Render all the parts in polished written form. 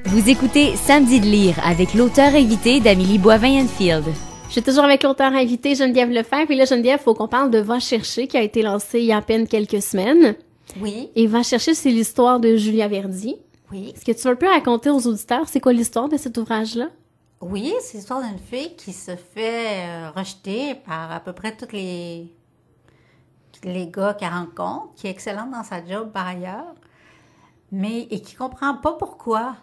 Vous écoutez Samedi de lire avec l'auteur invité d'Amélie Boivin-Enfield. Je suis toujours avec l'auteur invité Geneviève Lefebvre. Et là, Geneviève, il faut qu'on parle de Va chercher, qui a été lancé il y a à peine quelques semaines. Oui. Et Va chercher, c'est l'histoire de Julia Verdi. Oui. Est-ce que tu veux un peu raconter aux auditeurs, c'est quoi l'histoire de cet ouvrage-là? Oui, c'est l'histoire d'une fille qui se fait rejeter par à peu près tous les gars qu'elle rencontre, qui est excellente dans sa job par ailleurs, et qui comprend pas pourquoi.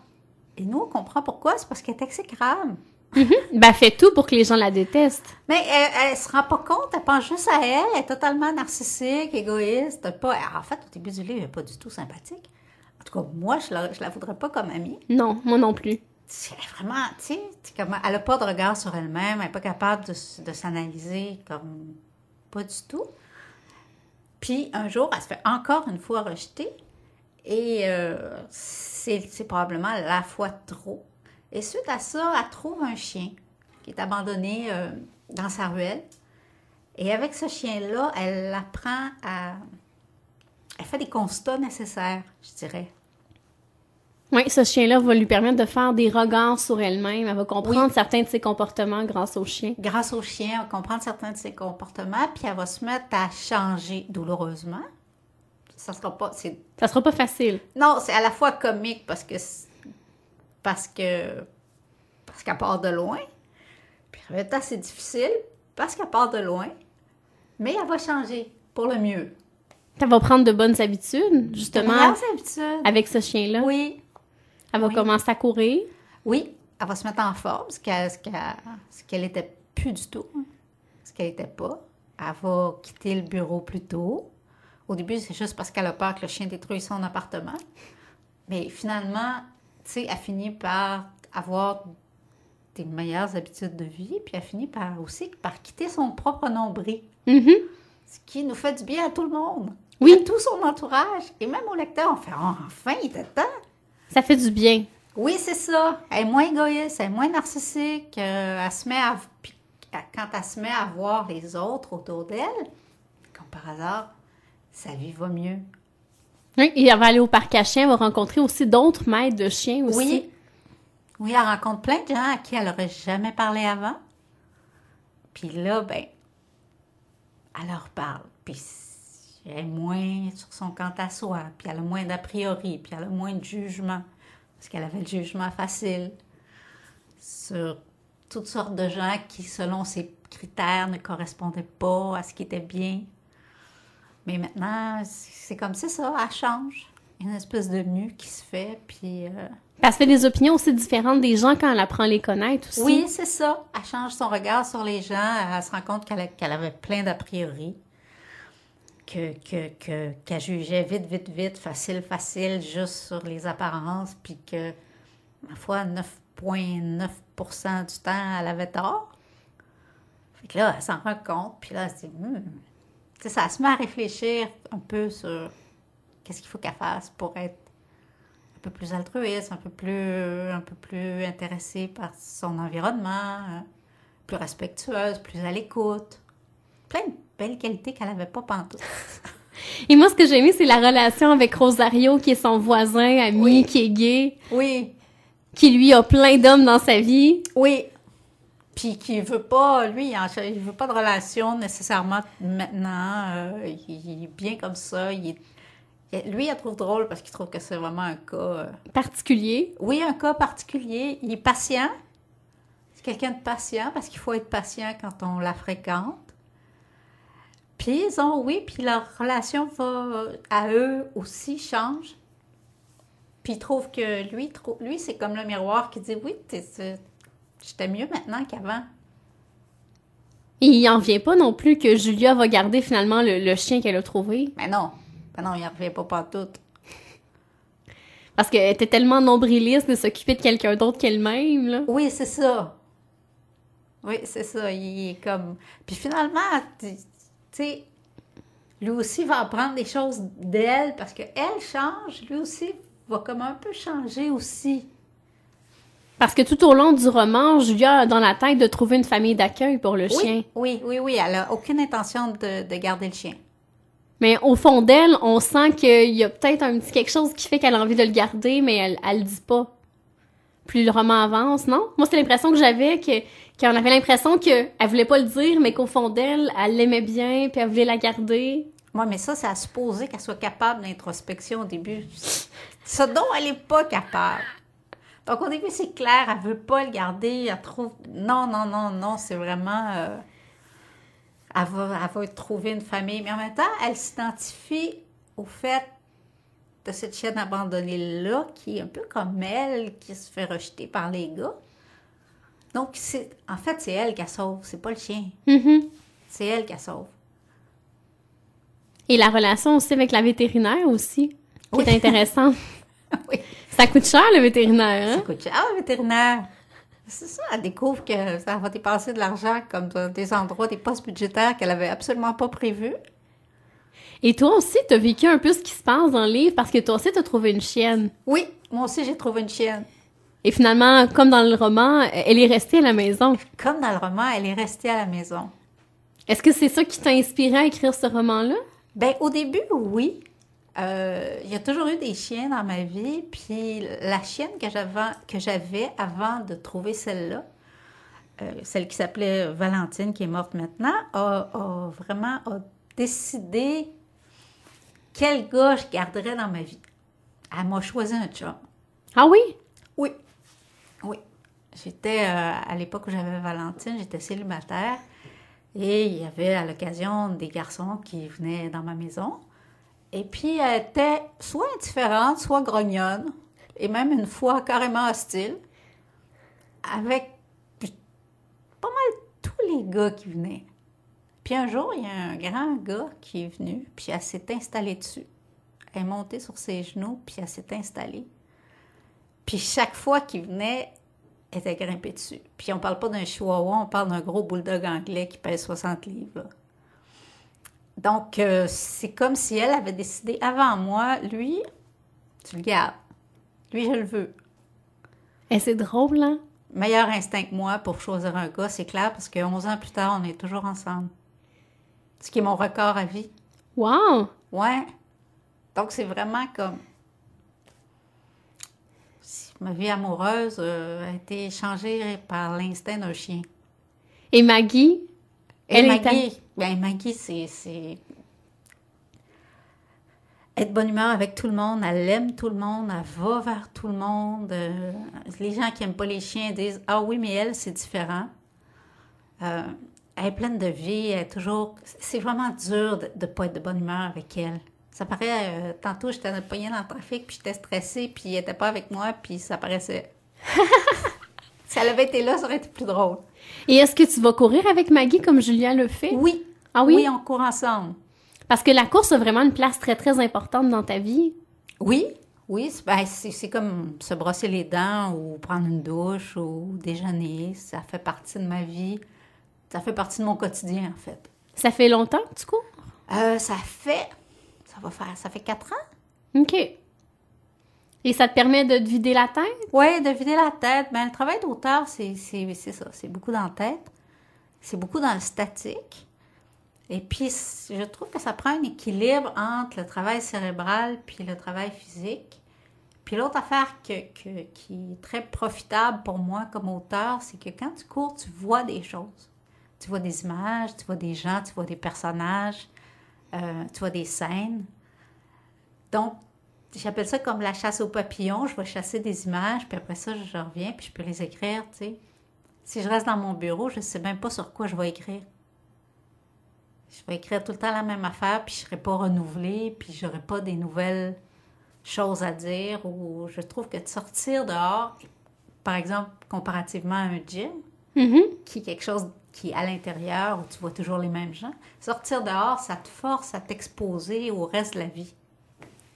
Et nous, on comprend pourquoi, c'est parce qu'elle est exécrable. Ben, elle fait tout pour que les gens la détestent. Mais elle se rend pas compte, elle pense juste à elle, elle est totalement narcissique, égoïste, en fait, au début du livre, elle n'est pas du tout sympathique. En tout cas, moi, je la voudrais pas comme amie. Non, moi non plus. C'est vraiment, tu sais, elle n'a pas de regard sur elle-même, elle n'est pas capable de s'analyser comme pas du tout. Puis, un jour, elle se fait encore une fois rejeter et c'est probablement la fois de trop. Et suite à ça, elle trouve un chien qui est abandonné dans sa ruelle. Et avec ce chien-là, elle apprend à... Elle fait des constats nécessaires, je dirais. Oui, ce chien-là va lui permettre de faire des regards sur elle-même. Elle va comprendre certains de ses comportements grâce au chien. Grâce au chien, elle va comprendre certains de ses comportements, puis elle va se mettre à changer douloureusement. Ça sera pas facile. Non, c'est à la fois comique parce qu'elle part de loin. Puis en même temps, c'est difficile parce qu'elle part de loin. Mais elle va changer pour le mieux. Elle va prendre de bonnes habitudes, justement. De bonnes habitudes. Avec ce chien-là. Oui. Elle va commencer à courir. Oui, elle va se mettre en forme, ce qu'elle était plus du tout, ce qu'elle n'était pas. Elle va quitter le bureau plus tôt. Au début, c'est juste parce qu'elle a peur que le chien détruise son appartement. Mais finalement, tu sais, elle finit par avoir des meilleures habitudes de vie, puis elle finit aussi par quitter son propre nombril. Mm-hmm. Ce qui nous fait du bien à tout le monde. Oui. À tout son entourage. Et même au lecteur, on fait « Enfin, il était temps! » Ça fait du bien. Oui, c'est ça. Elle est moins égoïste, elle est moins narcissique. Elle se met quand elle se met à voir les autres autour d'elle, comme par hasard, sa vie va mieux. Oui, et elle va aller au parc à chiens, elle va rencontrer aussi d'autres maîtres de chiens aussi. Oui. Oui, elle rencontre plein de gens à qui elle n'aurait jamais parlé avant. Puis là, elle leur parle. Puis elle est moins sur son quant à soi. Puis elle a moins d'a priori. Puis elle a moins de jugement. Parce qu'elle avait le jugement facile sur toutes sortes de gens qui, selon ses critères, ne correspondaient pas à ce qui était bien. Mais maintenant, c'est comme ça, elle change. Il y a une espèce de nu qui se fait, puis... Elle se fait des opinions aussi différentes des gens quand elle apprend à les connaître aussi. Oui, c'est ça. Elle change son regard sur les gens. Elle se rend compte qu'elle avait plein d'a priori. Qu'elle jugeait vite, facile, juste sur les apparences, puis que, ma foi, 9,9% du temps, elle avait tort. Fait que là, elle s'en rend compte, puis là, elle se dit, tu sais, ça se met à réfléchir un peu sur qu'est-ce qu'il faut qu'elle fasse pour être un peu plus altruiste, un peu plus intéressée par son environnement, plus respectueuse, plus à l'écoute. Plein de belles qualités qu'elle n'avait pas pantoute. Et moi, ce que j'ai aimé, c'est la relation avec Rosario, qui est son voisin, ami, qui est gay. Oui. Qui, lui, a plein d'hommes dans sa vie. Oui. Puis qui veut pas, lui, il veut pas de relation nécessairement maintenant. Il est bien comme ça. Lui, il trouve drôle parce qu'il trouve que c'est vraiment un cas... particulier. Oui, un cas particulier. Il est patient. C'est quelqu'un de patient parce qu'il faut être patient quand on la fréquente. Puis puis leur relation à eux aussi change. Puis ils trouvent que lui, c'est comme le miroir qui dit « Oui, j'étais mieux maintenant qu'avant. » Et il en vient pas non plus que Julia va garder finalement le chien qu'elle a trouvé. Mais non, il en revient pas pantoute. Parce qu'elle était tellement nombriliste de s'occuper de quelqu'un d'autre qu'elle-même, là. Oui, c'est ça. Oui, c'est ça. Il est comme... Puis finalement, tu sais, lui aussi va apprendre des choses d'elle parce qu'elle change, lui aussi va comme un peu changer aussi. Parce que tout au long du roman, Julia a dans la tête de trouver une famille d'accueil pour le chien. Oui. Elle a aucune intention de garder le chien. Mais au fond d'elle, on sent qu'il y a peut-être un petit quelque chose qui fait qu'elle a envie de le garder, mais elle le dit pas. plus le roman avance, non? Moi, c'est l'impression que j'avais qu'on avait l'impression qu'elle voulait pas le dire, mais qu'au fond d'elle, elle l'aimait bien, puis elle voulait la garder. Oui, mais ça, c'est à supposer qu'elle soit capable d'introspection au début. Ça dont elle n'est pas capable. Donc, au début, c'est clair, elle veut pas le garder, elle trouve... Non, c'est vraiment... Elle va trouver une famille. Mais en même temps, elle s'identifie au fait de cette chienne abandonnée-là, qui est un peu comme elle, qui se fait rejeter par les gars. Donc, en fait, c'est elle qui la sauve, c'est pas le chien. Mm-hmm. C'est elle qui la sauve. Et la relation aussi avec la vétérinaire aussi, qui est intéressante. Oui. Ça coûte cher, le vétérinaire, hein? Ça coûte cher. Ah, le vétérinaire! C'est ça, elle découvre que ça va dépenser de l'argent comme dans des endroits, des postes budgétaires qu'elle avait absolument pas prévus. Et toi aussi, t'as vécu un peu ce qui se passe dans le livre, parce que toi aussi, t'as trouvé une chienne. Oui, moi aussi, j'ai trouvé une chienne. Et finalement, comme dans le roman, elle est restée à la maison. Comme dans le roman, elle est restée à la maison. Est-ce que c'est ça qui t'a inspiré à écrire ce roman-là? Ben, au début, oui. Il y a toujours eu des chiens dans ma vie, puis la chienne que j'avais avant de trouver celle-là, celle qui s'appelait Valentine, qui est morte maintenant, a vraiment décidé quel gars je garderais dans ma vie. Elle m'a choisi un chum. Ah oui? Oui. J'étais, à l'époque où j'avais Valentine, j'étais célibataire, et il y avait à l'occasion des garçons qui venaient dans ma maison. Et puis, elle était soit indifférente, soit grognonne, et même une fois carrément hostile, avec pas mal tous les gars qui venaient. Puis un jour, il y a un grand gars qui est venu, puis elle s'est installée dessus. Elle est montée sur ses genoux, puis elle s'est installée. Puis chaque fois qu'il venait, elle était grimpée dessus. Puis on parle pas d'un chihuahua, on parle d'un gros bulldog anglais qui pèse 60 livres, là. Donc, c'est comme si elle avait décidé avant moi, lui, tu le gardes. Lui, je le veux. Et c'est drôle, hein? Meilleur instinct que moi pour choisir un gars, c'est clair, parce que 11 ans plus tard, on est toujours ensemble. Ce qui est mon record à vie. Wow! Ouais. Donc, c'est vraiment comme... Ma vie amoureuse a été changée par l'instinct d'un chien. Et Maggie? Et Maggie, c'est... être de bonne humeur avec tout le monde, elle aime tout le monde, elle va vers tout le monde. Les gens qui n'aiment pas les chiens disent « Ah oui, mais elle, c'est différent. Elle est pleine de vie, elle est toujours... » C'est vraiment dur de ne pas être de bonne humeur avec elle. Ça paraît... tantôt, j'étais poignée dans le trafic, puis j'étais stressée, puis elle n'était pas avec moi, puis ça paraissait... Si elle avait été là, ça aurait été plus drôle. Et est-ce que tu vas courir avec Maggie comme Julia le fait? Oui. Ah oui? Oui, on court ensemble. Parce que la course a vraiment une place très, très importante dans ta vie. Oui, c'est comme se brosser les dents ou prendre une douche ou déjeuner. Ça fait partie de ma vie. Ça fait partie de mon quotidien, en fait. Ça fait longtemps que tu cours? Ça fait 4 ans. OK. Et ça te permet de te vider la tête? Oui, de vider la tête. Ben, le travail d'auteur, c'est ça. C'est beaucoup dans la tête. C'est beaucoup dans le statique. Et puis, je trouve que ça prend un équilibre entre le travail cérébral puis le travail physique. Puis l'autre affaire qui est très profitable pour moi comme auteur, c'est que quand tu cours, tu vois des choses. Tu vois des images, tu vois des gens, tu vois des personnages, tu vois des scènes. Donc, j'appelle ça comme la chasse aux papillons. Je vais chasser des images, puis après ça, je reviens, puis je peux les écrire, tu sais. Si je reste dans mon bureau, je ne sais même pas sur quoi je vais écrire. Je vais écrire tout le temps la même affaire, puis je ne serai pas renouvelée, puis je n'aurai pas des nouvelles choses à dire. Ou je trouve que de sortir dehors, par exemple, comparativement à un gym, qui est quelque chose qui est à l'intérieur, où tu vois toujours les mêmes gens, sortir dehors, ça te force à t'exposer au reste de la vie.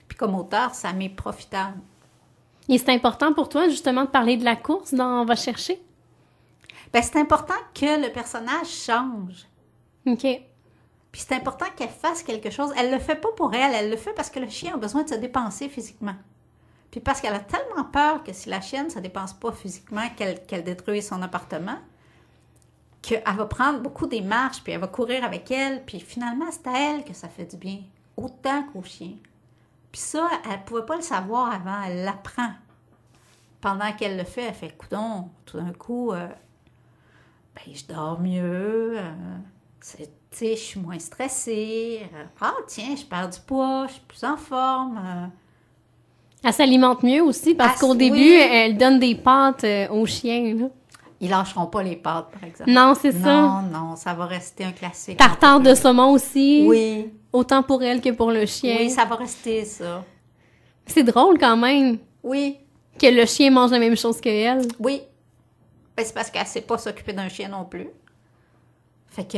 Puis comme auteur, ça m'est profitable. Et c'est important pour toi, justement, de parler de la course dans On va chercher? Bien, c'est important que le personnage change. OK. Puis c'est important qu'elle fasse quelque chose. Elle le fait pas pour elle, elle le fait parce que le chien a besoin de se dépenser physiquement. Puis parce qu'elle a tellement peur que si la chienne ne se dépense pas physiquement, qu'elle détruise son appartement, qu'elle va prendre beaucoup des marches, puis elle va courir avec elle, puis finalement, c'est à elle que ça fait du bien, autant qu'au chien. Puis ça, elle ne pouvait pas le savoir avant, elle l'apprend. pendant qu'elle le fait, elle fait, coudonc, tout d'un coup, ben, je dors mieux, tu sais, je suis moins stressée. Ah, tiens, je perds du poids, je suis plus en forme. Elle s'alimente mieux aussi parce qu'au début, oui. elle donne des pâtes aux chiens. Là. Ils lâcheront pas les pâtes, par exemple. Non, c'est ça. Non, ça va rester un classique. Tartare de saumon aussi. Oui. Autant pour elle que pour le chien. Oui, ça va rester, ça. C'est drôle quand même Oui. que le chien mange la même chose que elle. Oui. Ben, c'est parce qu'elle ne sait pas s'occuper d'un chien non plus. Fait que...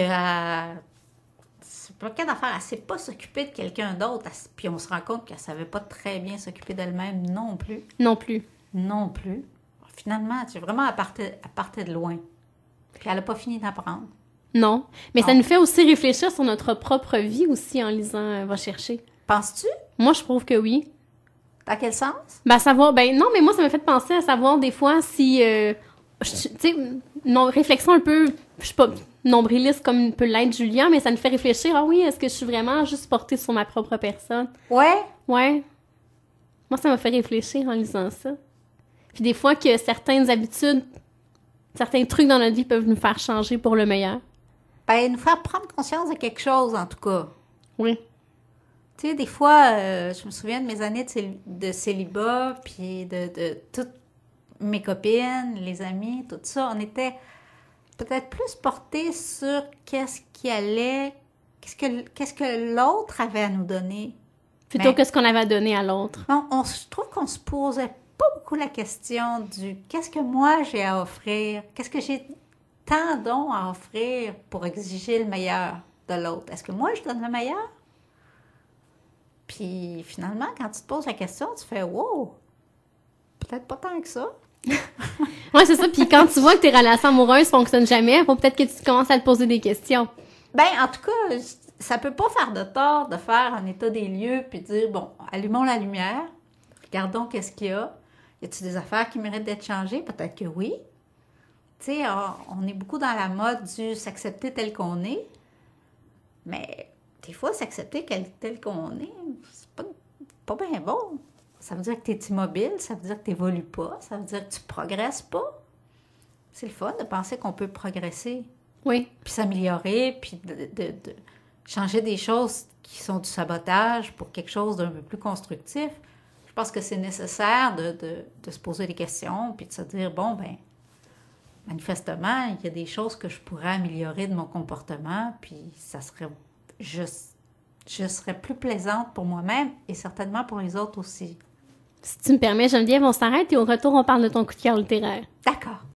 c'est pas qu'elle d'affaire, elle ne sait pas s'occuper de quelqu'un d'autre. Puis on se rend compte qu'elle ne savait pas très bien s'occuper d'elle-même non plus. Non plus. Non plus. Finalement, c'est vraiment, elle partait de loin. Puis elle n'a pas fini d'apprendre. Non. Mais Non. ça nous fait aussi réfléchir sur notre propre vie aussi en lisant Va chercher. Penses-tu? Moi, je trouve que oui. Dans quel sens? Ben, savoir, ben non, mais moi, ça m'a fait penser à savoir des fois si, tu sais, réflexion un peu, je sais pas, nombriliste comme peut l'être Julien, mais ça nous fait réfléchir, ah oui, est-ce que je suis vraiment juste portée sur ma propre personne? Ouais. Ouais. Moi, ça m'a fait réfléchir en lisant ça. Puis des fois que certaines habitudes, certains trucs dans notre vie peuvent nous faire changer pour le meilleur. Ben, nous faire prendre conscience de quelque chose, en tout cas. Oui. Tu sais, des fois, je me souviens de mes années de célibat, puis de toutes mes copines, les amis, tout ça. On était peut-être plus portés sur qu'est-ce que l'autre avait à nous donner. Plutôt que ce qu'on avait à donner à l'autre. Je trouve qu'on se posait pas beaucoup la question du qu'est-ce que moi j'ai à offrir, qu'est-ce que j'ai tant dons à offrir pour exiger le meilleur de l'autre. Est-ce que moi je donne le meilleur? Puis finalement, quand tu te poses la question, tu fais wow, peut-être pas tant que ça. Ouais, c'est ça. Puis quand tu vois que tes relations amoureuses fonctionnent jamais, faut peut-être que tu commences à te poser des questions. Ben, en tout cas, ça peut pas faire de tort de faire un état des lieux puis de dire, bon, allumons la lumière, regardons qu'est-ce qu'il y a. Y a-t-il des affaires qui méritent d'être changées? Peut-être que oui. Tu sais, on est beaucoup dans la mode du s'accepter tel qu'on est, mais des fois, s'accepter tel qu'on est, c'est pas bien bon. Ça veut dire que tu es immobile, ça veut dire que tu n'évolues pas, ça veut dire que tu progresses pas. C'est le fun de penser qu'on peut progresser. Oui. Puis s'améliorer, puis de changer des choses qui sont du sabotage pour quelque chose d'un peu plus constructif. Je pense que c'est nécessaire de se poser des questions, puis de se dire, bon, ben manifestement, il y a des choses que je pourrais améliorer de mon comportement, puis ça serait je serais plus plaisante pour moi-même et certainement pour les autres aussi. Si tu me permets, Geneviève, on s'arrête et au retour, on parle de ton coup de cœur littéraire. D'accord.